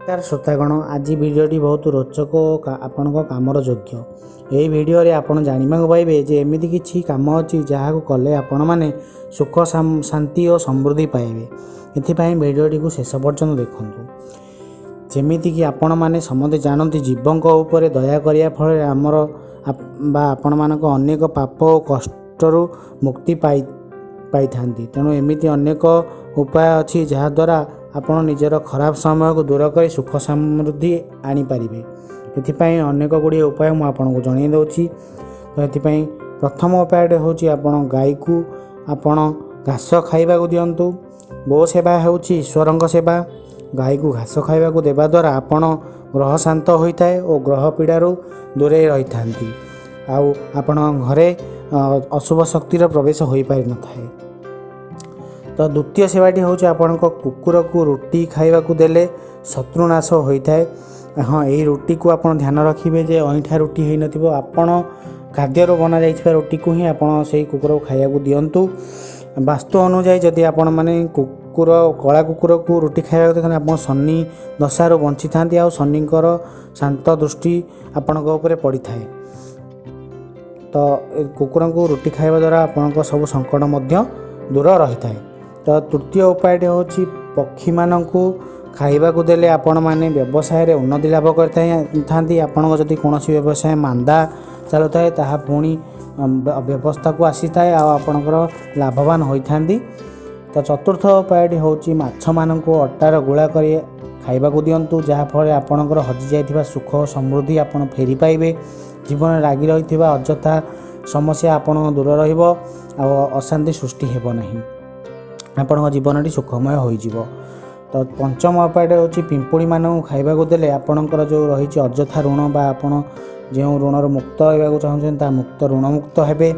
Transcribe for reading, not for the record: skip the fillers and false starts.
नमस्कार श्रोतागण आज भिडियोटी बहुत रोचक और आपण कामर योग्य। यही भिडियो आपड़ जानवा पाइबे जे एमती किसी कम अच्छी जहाँ कले आपण मैंने सुख शांति और समृद्धि पाइबे। एथिपाई भिडियोटी को शेष पर्यंत देखूँ। जमीक कि आपण मैंने समझे जानती जीवों उपर दया करने फल आमर आपण मानक अनेक पाप और कष्टरू मुक्ति पाई तेणु एमती अनेक उपाय अच्छी जहाद्वारा आपण निजर खराब समय को दूर कर सुख समृद्धि आनी पारिबे। एथिपाई अनेक गुड़िए उपाय मुझे आपको जन दूँगी। तो ये प्रथम उपाय हूँ आपण गाई को आपण घास खाइबा को दिंतु। गो सेवा हूँ ईश्वर सेवा। गाई को घास खाइबा को देवा द्वारा आपण ग्रह शांत होता है और ग्रह पीड़ारू दूरे रही था। आपण घरे अशुभ शक्तिर प्रवेश हो पारि न थाए। तो द्वितीय सेवाटी हूँ आपण कुकुर को रोटी खाइबा को देले शत्रुनाश होता है। हाँ यही रोटी को आप ध्यान रखिए जे अईठा रोटी हो नथिबो आपण खाद्य बना जाइथिबा रोटी को ही आपण से कुकुर को खाइबा को दिंतु। वास्तु अनुजाई जदि आपण माने कुकुर कला कुकुर को रोटी खाइबा को आप शनि दशारू बंची था आ शनिकर शांत दृष्टि आपण उपर पड़ी थाए। तो कुकुर को रोटी खाइबा द्वारा आपण सब संकट मध्य दूर रही थाए। तो तृतीय उपाय हूँ पक्षी मान को खाइबा को देले आपण माने व्यवसाय रे उन्नति लाभ करते। आपण जदि कौन व्यवसाय मांदा चलुता है ताहा पुणी व्यवस्था को आसी थाए आपणकर लाभवान होता। तो चतुर्थ उपाय हूँ माछ मान को अटार गुला कर खाइबा को दिंतु जहाँफल आपणकर हजि जाइथिबा सुख समृद्धि आपण फेरी पाइबे। जीवन लगी रही अଯଥା समस्या आपण दूर रहिबो आ अशांति सृष्टि हेबो नहीं। आपण जीवन सुखमय हो। तो पंचम उपाय हूँ पिंपुड़ी मान खाइबा को देले आपणकर जो रही अଯଥା ऋण बा आपण जो ऋण मुक्त होगा चाहते मुक्त ऋण मुक्त हेबे।